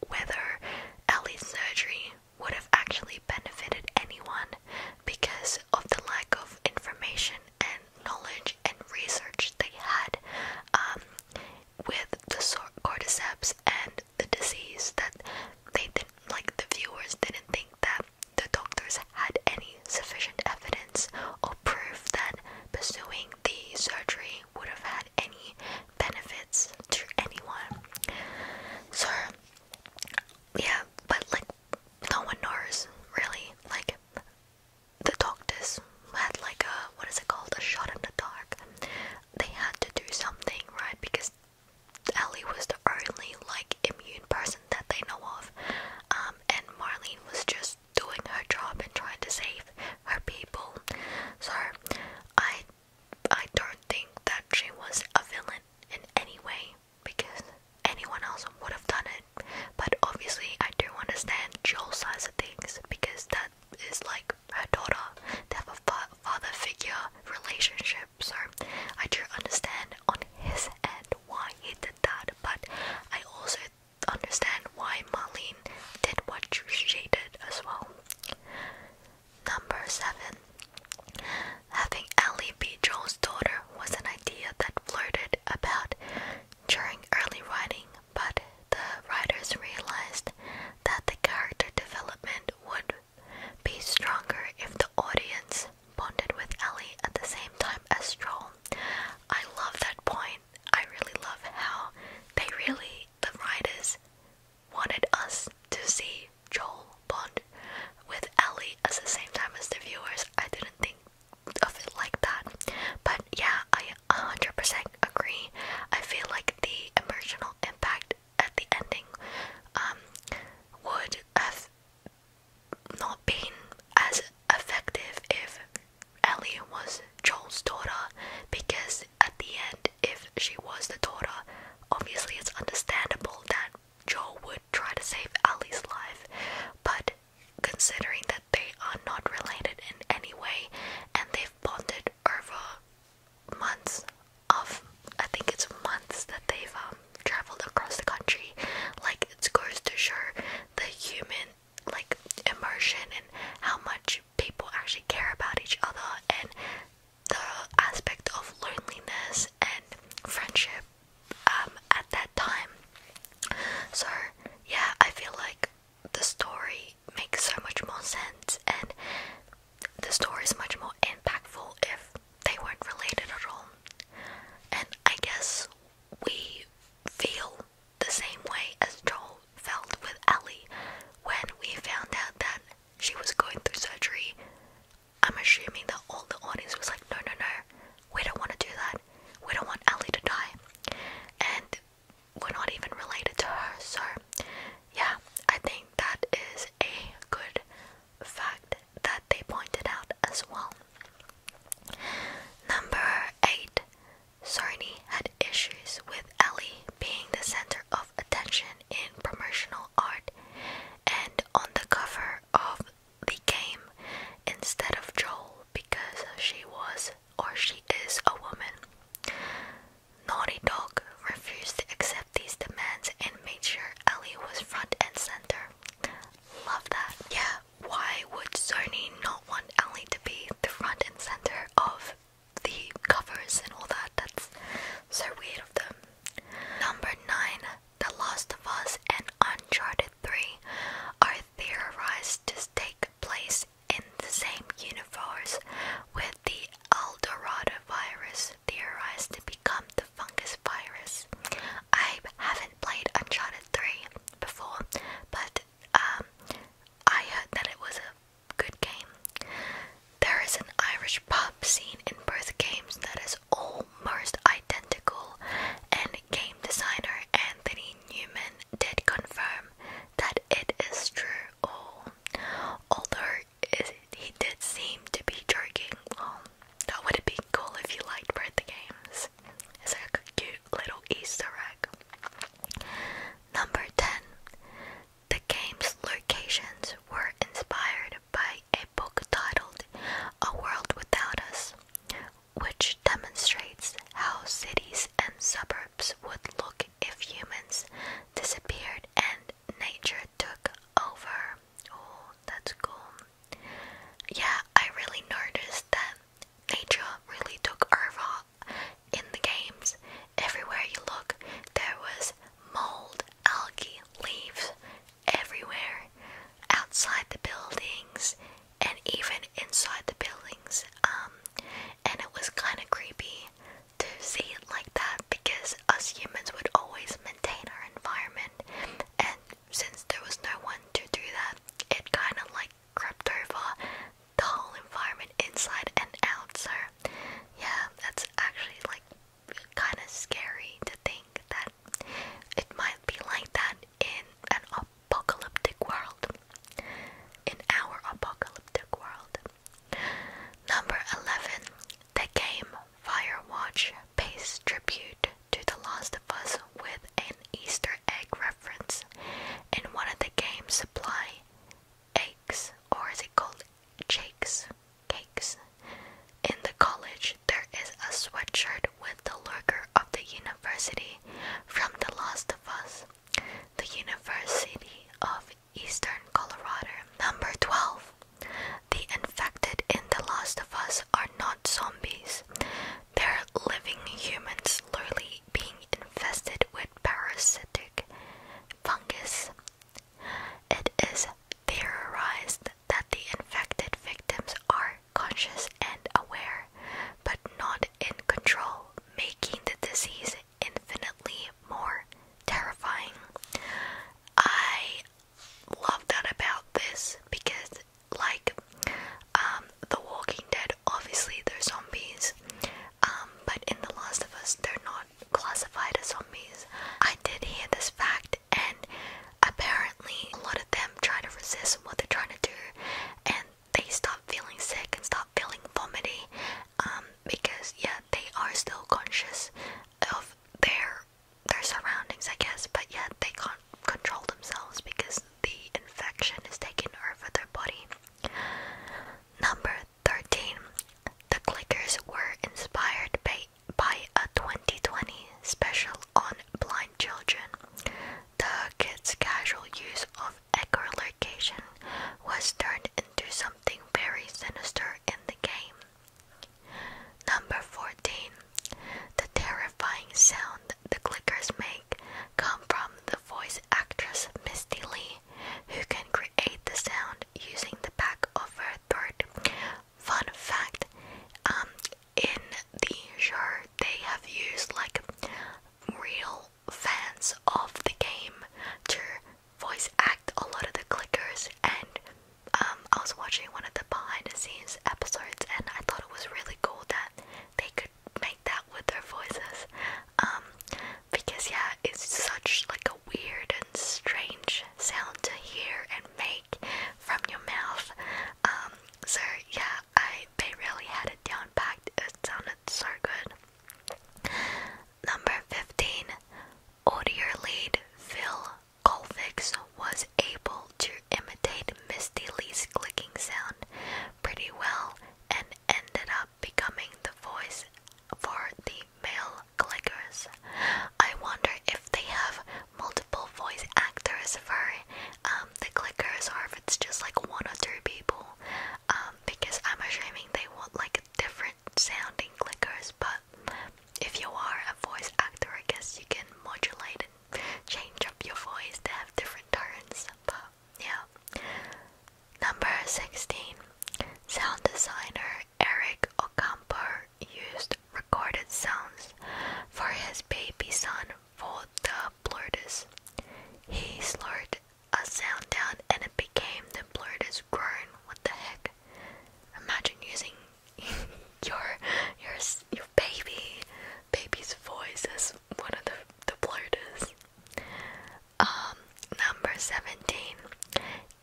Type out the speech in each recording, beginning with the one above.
whether Ellie's surgery would have actually benefited anyone because of the lack of information and knowledge and research they had with the cordyceps and the disease, that they didn't, like, the viewers didn't think that the doctors had any sufficient evidence or proof that pursuing the surgery would have had any benefits to anyone. So yeah, but like no one knows really. Like the doctors had like a, what is it called, a shot in the dark. They had to do something, right? Because Ellie was the only like immune person that they know of, and Marlene was just doing her job and trying to save her people. So I don't think that she was a villain in any way, because anyone else would have done it. But obviously I do 17,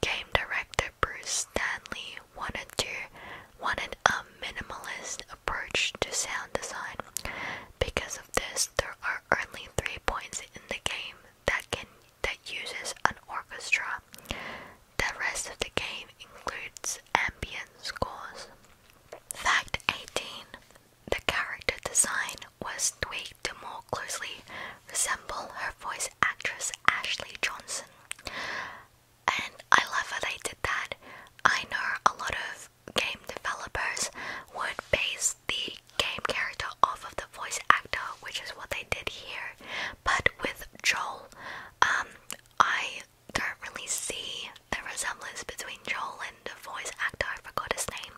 game director Bruce Stanley wanted a minimalist approach to sound design. Because of this, there are only 3 points in the game that uses an orchestra. The rest of the game includes ambient scores. Fact 18. The character design was tweaked to more closely resemble her voice actress Ashley Johnson. And I love how they did that. I know a lot of game developers would base the game character off of the voice actor, which is what they did here. But with Joel, I don't really see the resemblance between Joel and the voice actor. I forgot his name.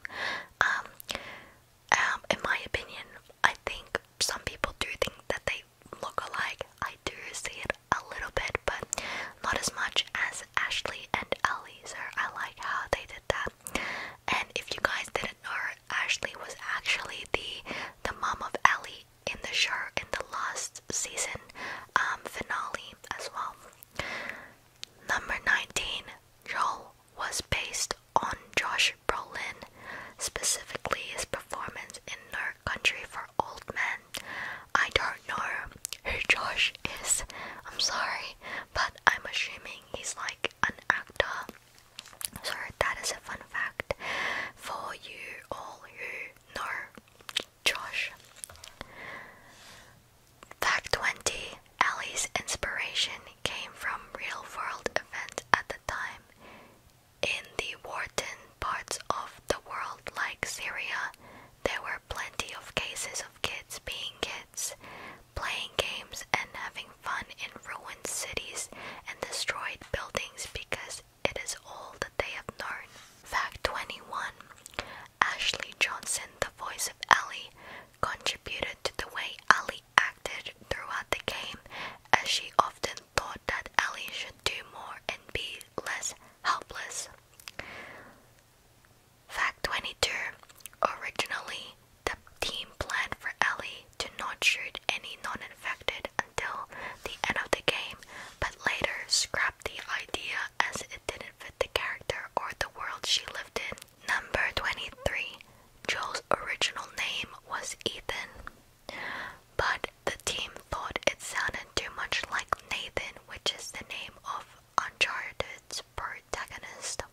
In my opinion, I think some people do think that they look alike. I do see it a little bit, but not as much as Ashley and Ellie, so I like how they did that. And if you guys didn't know, Ashley was actually the mom of Ellie in the show in the last season finale as well. Number 19, Joel was based on Josh Brolin, specifically his performance in No Country for Old Men. I don't know who Josh is, I'm sorry, but I'm assuming he's like an actor. So that is a fun fact for you all who know Josh. Fact 20. Ellie's inspiration came from real-world events at the time. In the war-torn parts of the world like Syria, there were plenty of cases of kids being kids, playing games and having fun in ruined cities and destroyed buildings because it is all that they have known. Fact 21. Ashley Johnson, the voice of Ellie, contributed to the way Ellie acted throughout the game, as she often thought that Ellie should do more and be less helpless. Fact 22. Originally, the team planned for Ellie to not shoot any non-infected until the end of the game, but later scrapped the idea as it didn't fit the character or the world she lived in. Number 23. Joel's original name was Ethan, but the team thought it sounded too much like Nathan, which is the name of Uncharted's protagonist.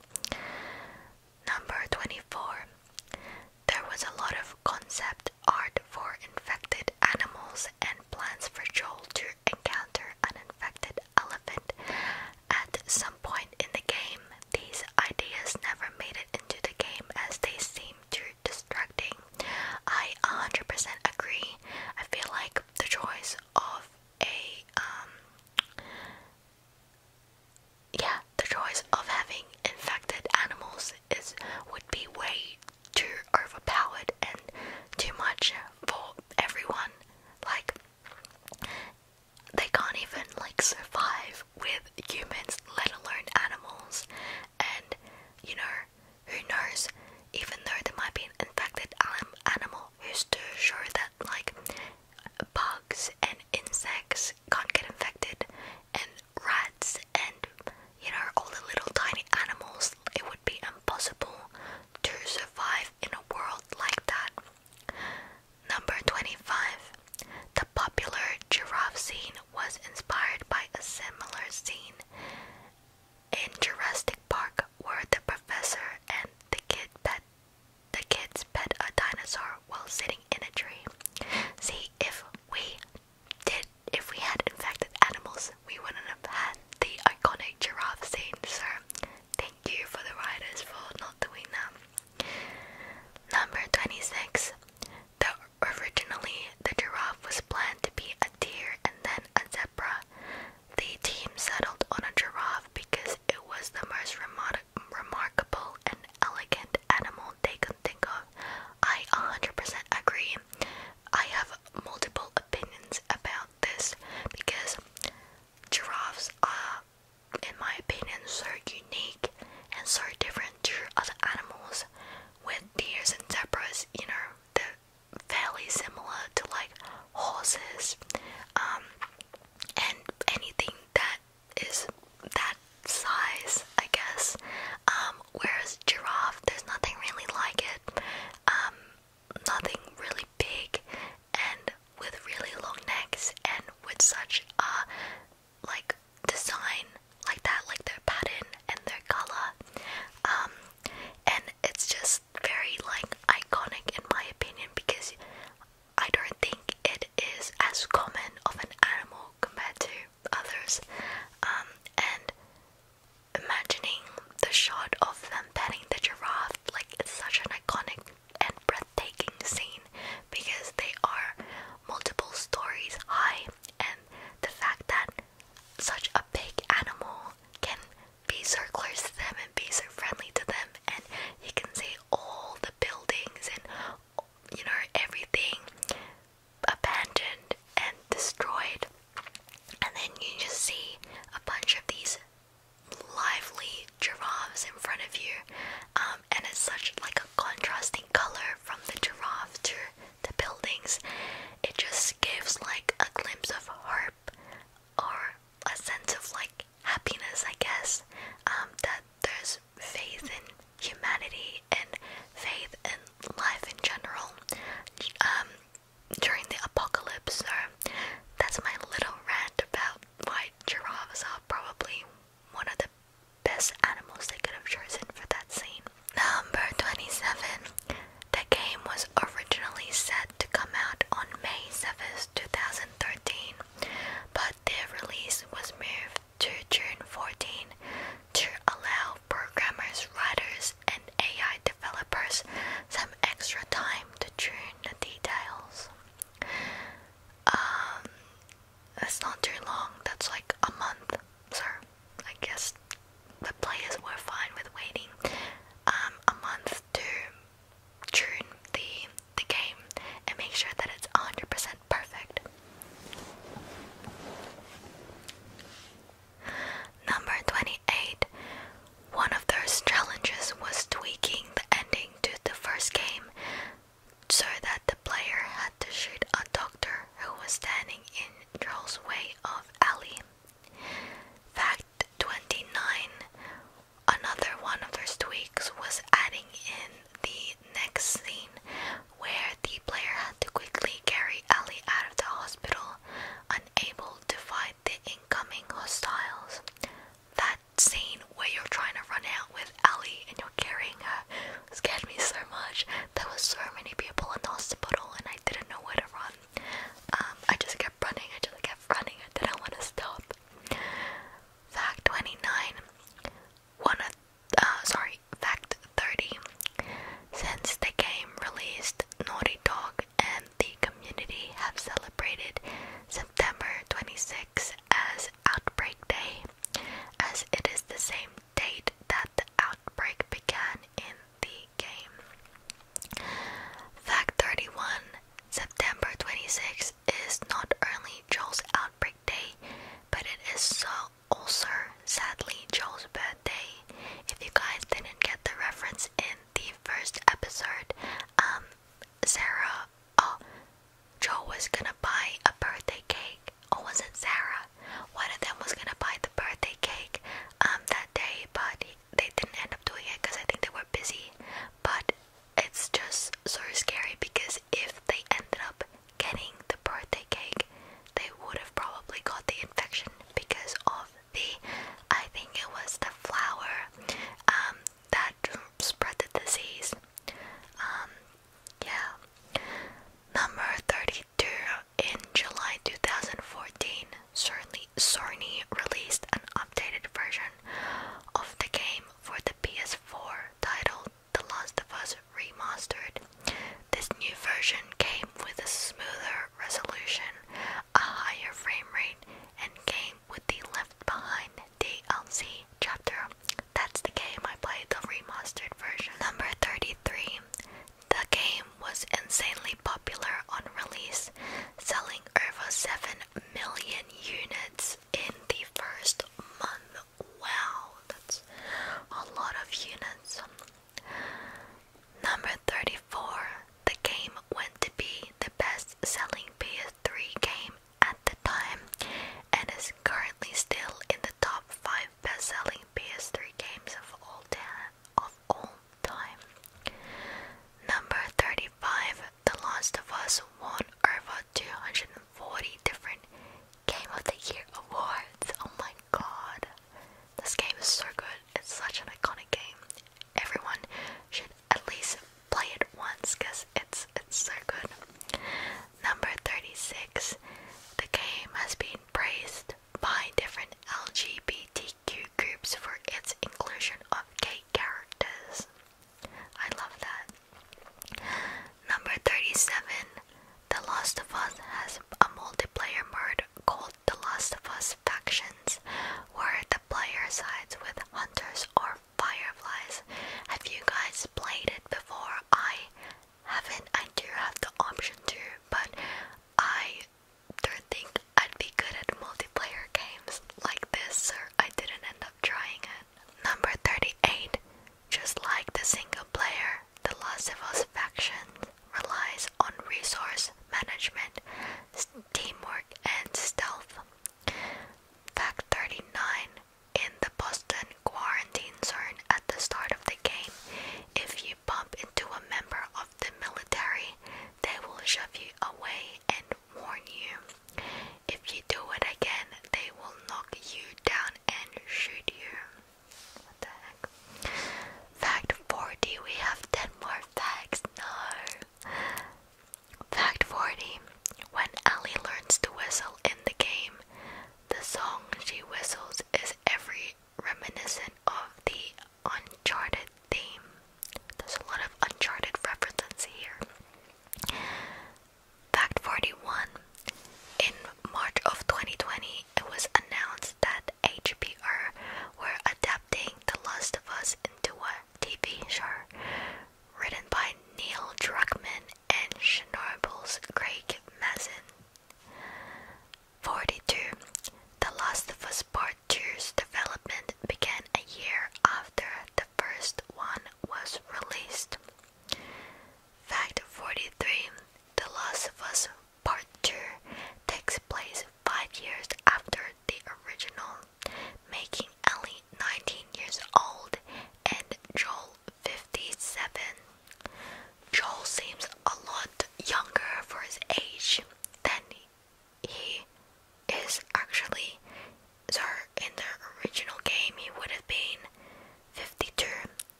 Number 24. There was a lot of concept art for infected animals and plans for Joel to encounter an infected elephant at some point in the game. These ideas never made it into the game as they seemed too distracting. I 100% agree. I feel like the choice of having infected animals would be way too overpowered and too much for everyone. Like, they can't even like survive with humans, let alone animals. And you know, who knows, even though there might be an infected animal, who's to show that like bugs and insects can't get infected, and rats and you know, all the little tiny animals, it would be impossible to survive in a world like that. Number 25. The popular giraffe scene was inspired by a similar scene in Jurassic Park, where the professor and the kids pet a dinosaur while sitting in a tree. See, if we had infected animals, we wouldn't have had the iconic giraffe scene. So thank you for the writers for not doing that. Number 26. Originally, the giraffe was planned to be a deer and then a zebra. The team settled on a giraffe because it was the most remarkable and elegant animal they could think of. I 100% agree. I have multiple opinions about this because giraffes are, in my opinion, so unique and so different to other animals. With deers and zebras, you know, they're fairly similar to like horses, and anything that is that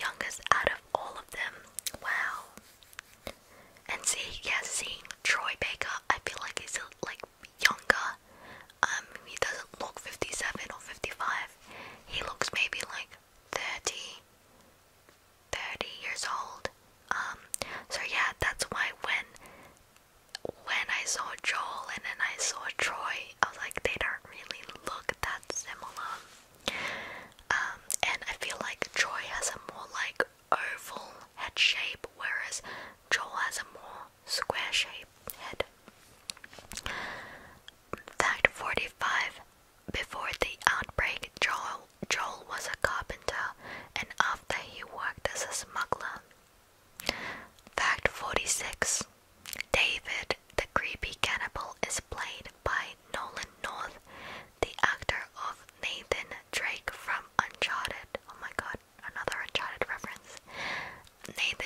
youngest out of all of them. Wow. And see, yeah, seeing Troy Baker, I feel like he's like younger. He doesn't look 57 or 55. He looks maybe like 30 years old. So yeah, that's why when I saw Joel and then I saw Troy, I was like, they don't really look that similar. And I feel like Troy has a more like oval head shape, whereas Joel has a more square shape head. Fact 45. Before the outbreak, Joel was a carpenter, and after he worked as a smuggler. Fact 46. David, the creepy cannibal, is played by Nolan North, the actor of Nathan Drake from Uncharted. Oh my god, another Uncharted reference. Nathan